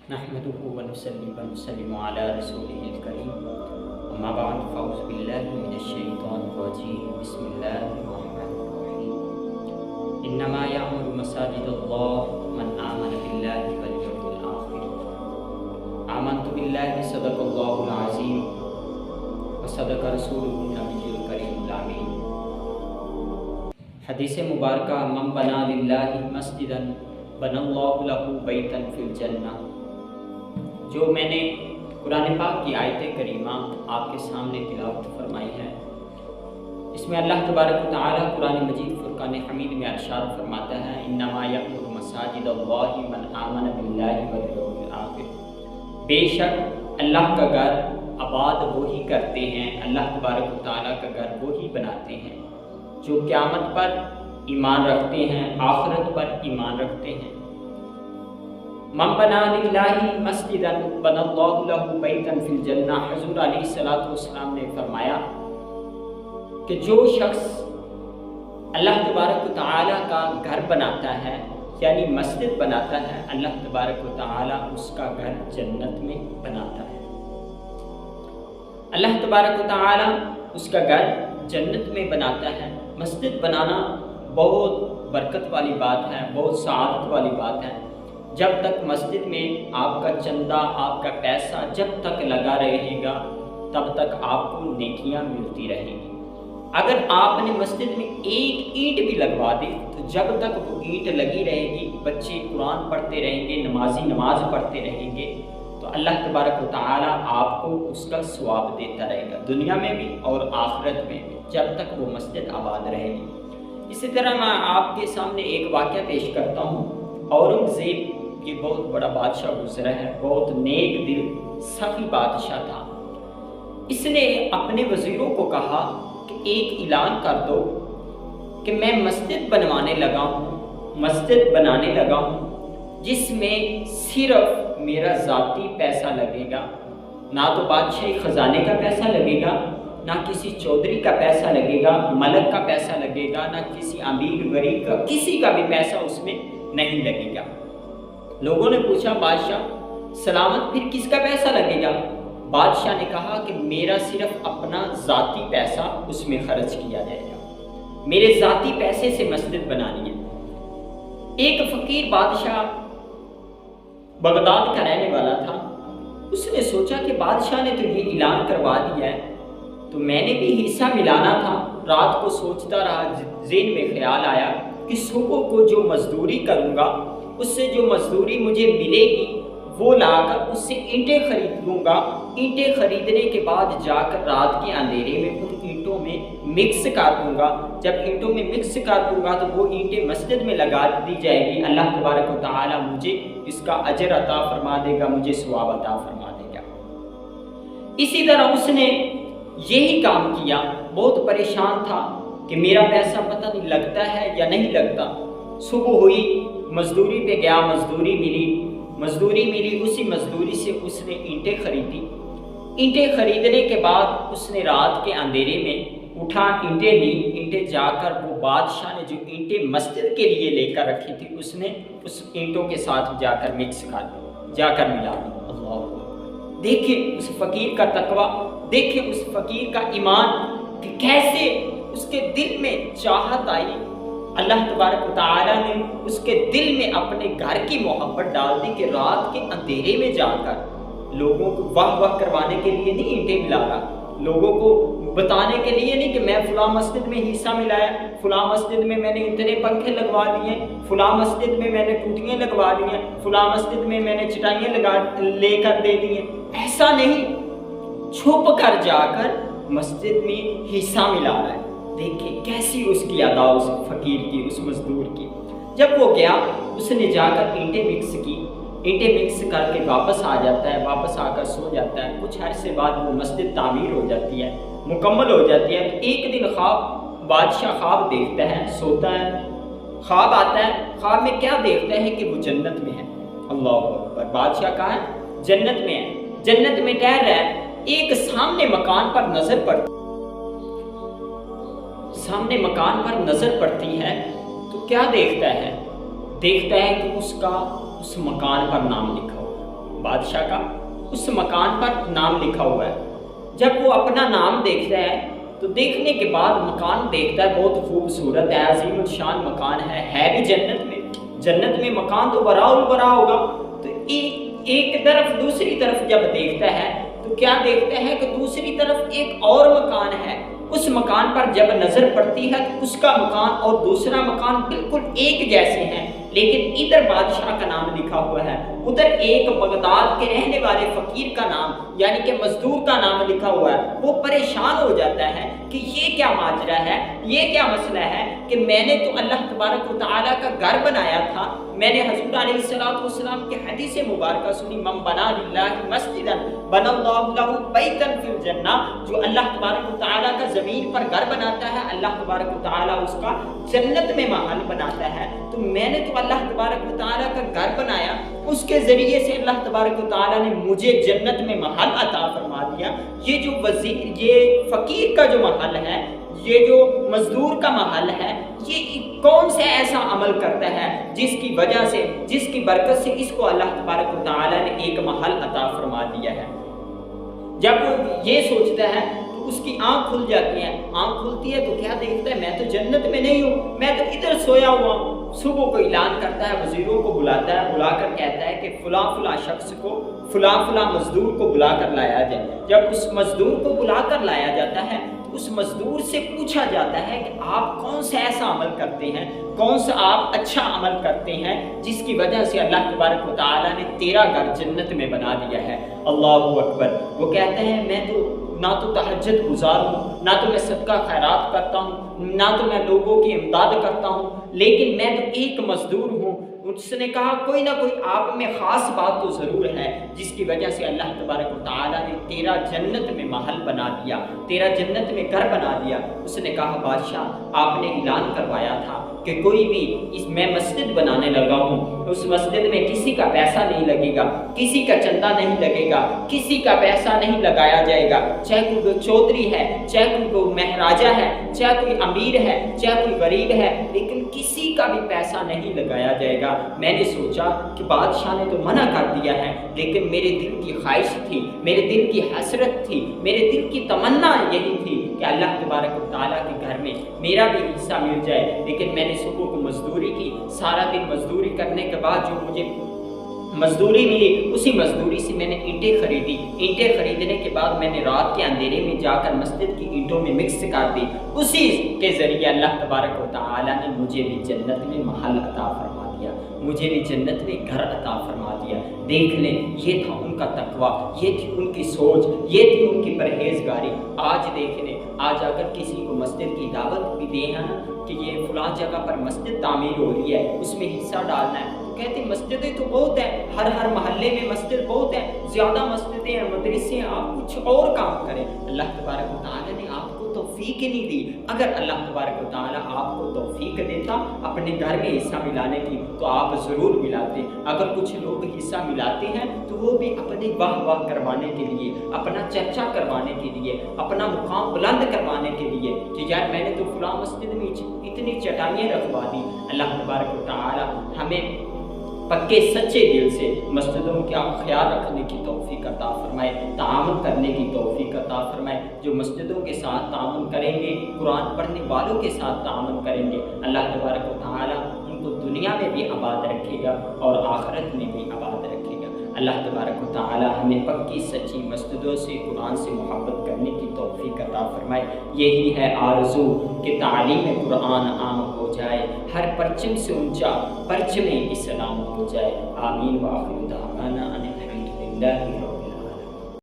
نحمده ونصلي ونسلم على رسوله الكريم اما بعد فاعوذ بالله من الشیطان الرجیم بسم اللہ الرحمن الرحیم انما یعمر مساجد اللہ من آمن باللہ والیوم الآخر آمنت باللہ صدق اللہ العظیم وصدق رسولہ النبی الکریم الامین۔ حدیث مبارکہ من بنا للہ مسجدا بنى اللہ لہ بیتا فی الجنہ، جو میں نے قرآن پاک کی آیت کریمہ آپ کے سامنے تلاوت فرمائی ہے، اس میں اللہ تبارک و تعالی قرآن مجید فرقان حمید میں ارشاد فرماتا ہے انما یعمر مساجد اللہ من آمن باللہ والیوم الآخر، بے شک اللہ کا گھر آباد وہی کرتے ہیں، اللہ تبارک و تعالی کا گھر وہی بناتے ہیں جو قیامت پر ایمان رکھتے ہیں، آخرت پر ایمان رکھتے ہیں۔ من بنا للہ مسجدا بنى اللہ لہ بیتا فی الجنہ، حضور علیہ السلام نے فرمایا کہ جو شخص اللہ تبارک و تعالی کا گھر بناتا ہے، یعنی مسجد بناتا ہے، اللہ تبارک و تعالی اس کا گھر جنت میں بناتا ہے۔ اللہ تبارک و تعالی اس کا گھر جنت میں بناتا ہے۔ مسجد بنانا بہت برکت والی بات ہے، بہت سعادت والی بات ہے۔ جب تک مسجد میں آپ کا چندہ، آپ کا پیسہ جب تک لگا رہے گا تب تک آپ کو نیکیاں ملتی رہیں گی۔ اگر آپ نے مسجد میں ایک اینٹ بھی لگوا دی تو جب تک وہ اینٹ لگی رہے گی، بچے قرآن پڑھتے رہیں گے، نمازی نماز پڑھتے رہیں گے، تو اللہ تبارک و تعالی آپ کو اس کا ثواب دیتا رہے گا، دنیا میں بھی اور آخرت میں بھی، جب تک وہ مسجد آباد رہے گی۔ اسی طرح میں آپ کے سامنے ایک واقعہ پیش کرتا ہوں۔ اورنگزیب یہ بہت بڑا بادشاہ گزرا ہے، بہت نیک دل سخی بادشاہ تھا۔ اس نے اپنے وزیروں کو کہا کہ ایک اعلان کر دو کہ میں مسجد بنوانے لگا ہوں، مسجد بنانے لگا ہوں جس میں صرف میرا ذاتی پیسہ لگے گا، نہ تو بادشاہی خزانے کا پیسہ لگے گا، نہ کسی چودھری کا پیسہ لگے گا، ملک کا پیسہ لگے گا، نہ کسی امیر غریب کا، کسی کا بھی پیسہ اس میں نہیں لگے گا۔ لوگوں نے پوچھا بادشاہ سلامت پھر کس کا پیسہ لگے گا؟ بادشاہ نے کہا کہ میرا صرف اپنا ذاتی پیسہ اس میں خرچ کیا جائے گا، میرے ذاتی پیسے سے مسجد بنانی ہے۔ ایک فقیر بادشاہ بغداد کا رہنے والا تھا، اس نے سوچا کہ بادشاہ نے تو یہ اعلان کروا دیا ہے تو میں نے بھی حصہ ملانا تھا۔ رات کو سوچتا رہا، ذہن میں خیال آیا کہ صبح کو جو مزدوری کروں گا، اس سے جو مزدوری مجھے ملے گی وہ لا کر اس سے اینٹیں خرید لوں گا، اینٹیں خریدنے کے بعد جا کر رات کے اندھیرے میں ان اینٹوں میں مکس کر دوں گا۔ جب اینٹوں میں مکس کر دوں گا تو وہ اینٹیں مسجد میں لگا دی جائے گی، اللہ تبارک و تعالی مجھے اس کا اجر عطا فرما دے گا، مجھے ثواب عطا فرما دے گا۔ اسی طرح اس نے یہی کام کیا، بہت پریشان تھا کہ میرا پیسہ پتہ نہیں لگتا ہے یا نہیں لگتا۔ صبح ہوئی، مزدوری پہ گیا، مزدوری ملی، اسی مزدوری سے اس نے اینٹیں خریدی۔ اینٹیں خریدنے کے بعد اس نے رات کے اندھیرے میں اٹھا، اینٹیں لی، اینٹیں جا کر وہ بادشاہ نے جو اینٹیں مسجد کے لیے لے کر رکھی تھی اس نے اس اینٹوں کے ساتھ جا کر مکس کر دی، جا کر ملا دی۔ اللہ اکبر! دیکھیں اس فقیر کا تقویٰ، دیکھیں اس فقیر کا ایمان کہ کیسے اس کے دل میں چاہت آئی، اللہ تبارک و تعالی نے اس کے دل میں اپنے گھر کی محبت ڈال دی کہ رات کے اندھیرے میں جا کر لوگوں کو واہ واہ کروانے کے لیے نہیں اینٹیں ملا رہا، لوگوں کو بتانے کے لیے نہیں کہ میں فلاں مسجد میں حصہ ملایا، فلاں مسجد میں میں نے اتنے پنکھے لگوا دیے، فلاں مسجد میں میں نے ٹوٹیاں لگوا دی ہیں، فلاں مسجد میں میں نے چٹائیاں لے کر دے دی ہیں، ایسا نہیں، چھپ کر جا کر مسجد میں حصہ ملا رہا ہے۔ دیکھیں کیسی اس کی ادا، اس فقیر کی، اس مزدور کی۔ جب وہ گیا اس نے جا کر اینٹیں مکس کی، اینٹیں مکس کر کے واپس آ جاتا ہے، واپس آ کر سو جاتا ہے۔ کچھ عرصے بعد وہ مسجد تعمیر ہو جاتی ہے، مکمل ہو جاتی ہے۔ تو ایک دن بادشاہ خواب دیکھتا ہے، سوتا ہے، خواب آتا ہے، خواب میں کیا دیکھتا ہے کہ وہ جنت میں ہے۔ اللہ اکبر! بادشاہ کہاں ہے؟ جنت میں ہے، جنت میں ٹہر رہا ہے۔ ایک سامنے مکان پر نظر پڑتی ہے تو کیا دیکھتا ہے کہ اس مکان پر نام لکھا ہو۔ बादशाह का, उस मकान पर नाम लिखा हुआ है। जब वो अपना नाम देखता है तो देखने के बाद मकान देखता है बहुत खूबसूरत है, अजीम शान मकान है भी जन्नत में मकान तो बड़ा होगा। तो एक तरफ दूसरी तरफ जब देखता है तो क्या देखता है कि दूसरी तरफ एक और मकान है। उस मकान पर जब नजर पड़ती है तो उसका मकान और दूसरा मकान बिल्कुल एक जैसे हैं, लेकिन इधर बादशाह का नाम लिखा हुआ है, उधर एक बगदाद के रहने वाले फकीर का नाम यानी कि मजदूर का नाम लिखा हुआ है। वो परेशान हो जाता है कि ये क्या माजरा है, ये क्या मसला है कि मैंने तो अल्लाह तबारक व तआला का घर बनाया था। मैंने हज़रत अलैहिस्सलाम की हदीस मुबारक सुनी, मम बना लिल्लाहि मस्जिदन बनल्लाहु लहु बैतन फिल जन्नह, जो अल्लाह तबारक व तआला का ज़मीन पर घर बनाता है, अल्लाह तबारक व तआला उसका जन्नत में महल बनाता है। तो मैंने तो अल्लाह तबारक व तआला का घर बनाया, उसके ज़रिए से अल्लाह तबारक व तआला ने मुझे जन्नत में महल अता फरमा दिया। ये जो वज़ीर, ये फ़कीर का जो महल है, ये जो मजदूर का महल है, ये कौन सा ऐसा अमल करता है जिसकी वजह से, जिसकी बरकत से इसको अल्लाह तबारक व तआला ने एक महल अता फरमा दिया है। जब वो ये सोचता है तो उसकी आंख खुल जाती है। आंख खुलती है तो क्या देखता है, मैं तो जन्नत में नहीं हूँ, मैं तो इधर सोया हुआ हूँ। सुबह को ऐलान करता है, वजीरों को बुलाता है, बुलाकर कहता है कि फुला शख्स को, फुला मजदूर को बुला कर लाया जाए। जब उस मजदूर को बुला कर लाया जाता है तो उस मजदूर से पूछा जाता है कि आप कौन सा ऐसा अमल करते हैं, कौन सा आप अच्छा अमल करते हैं जिसकी वजह से अल्लाह तबारक व तआला ने तेरा घर जन्नत में बना दिया है। अल्लाहु अकबर। वो कहते हैं मैं तो ना तो तहज्जुद गुजार हूँ, ना तो मैं सदका खैरात करता हूँ, ना तो मैं लोगों की इमदाद करता हूँ, लेकिन मैं तो एक मजदूर हूँ। उसने कहा कोई ना कोई आप में ख़ास बात तो ज़रूर है जिसकी वजह से अल्लाह तबारक व तआला ने तेरा जन्नत में महल बना दिया, तेरा जन्नत में घर बना दिया। उसने कहा बादशाह आपने ऐलान करवाया था कि कोई भी मैं मस्जिद बनाने लगा हूँ, उस मस्जिद में किसी का पैसा नहीं लगेगा, किसी का चंदा नहीं लगेगा, किसी का पैसा नहीं लगाया जाएगा, चाहे कोई चौधरी है, चाहे कोई महाराजा है, चाहे कोई अमीर है, चाहे कोई गरीब है, लेकिन किसी का भी पैसा नहीं लगाया जाएगा। मैंने सोचा कि बादशाह ने तो मना कर दिया है, लेकिन मेरे दिल की ख्वाहिश थी, मेरे दिल की हसरत थी, मेरे दिल की तमन्ना यही थी कि अल्लाह तबारक व तआला के घर में मेरा भी हिस्सा मिल जाए। लेकिन मैंने सुबह को मजदूरी की, सारा दिन मजदूरी करने के बाद जो मुझे मजदूरी मिली, उसी मजदूरी से मैंने ईंटें खरीदी। ईंटें खरीदने के बाद मैंने रात के अंधेरे में जाकर मस्जिद की ईंटों में मिक्स कर दी। उसी के ज़रिए अल्लाह तबारक व तआला ने मुझे भी जन्नत में महल अता फरमा दिया, मुझे भी जन्नत में घर अता फरमा दिया। देख लें, ये था उनका तकवा, ये थी उनकी सोच, ये थी उनकी परहेजगारी। आज देख लें, आज अगर किसी को मस्जिद की दावत भी दे है ना कि ये फलां जगह पर मस्जिद तामीर हो रही है, उसमें हिस्सा डालना है, कहते मस्जिदें तो बहुत हैं, हर मोहल्ले में मस्जिद बहुत है, ज़्यादा मस्जिदें हैं, मदरसे हैं, आप कुछ और काम करें। अल्लाह तबारक व तआला ने आपको तौफीक ही नहीं दी। अगर अल्लाह तबारक व तआला आपको तौफीक देता अपने घर में हिस्सा मिलाने की तो आप ज़रूर मिलाते। अगर कुछ लोग हिस्सा मिलाते हैं तो वो भी अपनी वाह करवाने के लिए, अपना चर्चा करवाने के लिए, अपना मुकाम बुलंद करवाने के लिए कि यार मैंने तो फलां मस्जिद में इतनी चटाइयाँ रखवा दी। अल्लाह तबारक व तआला हमें पक्के सच्चे दिल से मस्जिदों का ख्याल रखने की तौफीक अता फरमाए, ताअम्मुन करने की तौफीक अता फरमाए। जो मस्जिदों के साथ ताअम्मुन करेंगे, कुरान पढ़ने वालों के साथ ताअम्मुन करेंगे, अल्लाह तबारक व तआला उनको दुनिया में भी आबाद रखेगा और आखिरत में भी आबाद रखेगा। अल्लाह तबारक व तआला हमें पक्की सच्ची मस्जिदों से, कुरान से मोहब्बत करने की तौफीक अता फरमाए। यही है आरज़ू कि तालीम कुरान आम हो जाए, हर परचम से ऊंचा परचम इस्लाम हो जाए। आमीन व आखिर दावाना अनिल हम्दुलिल्लाहि।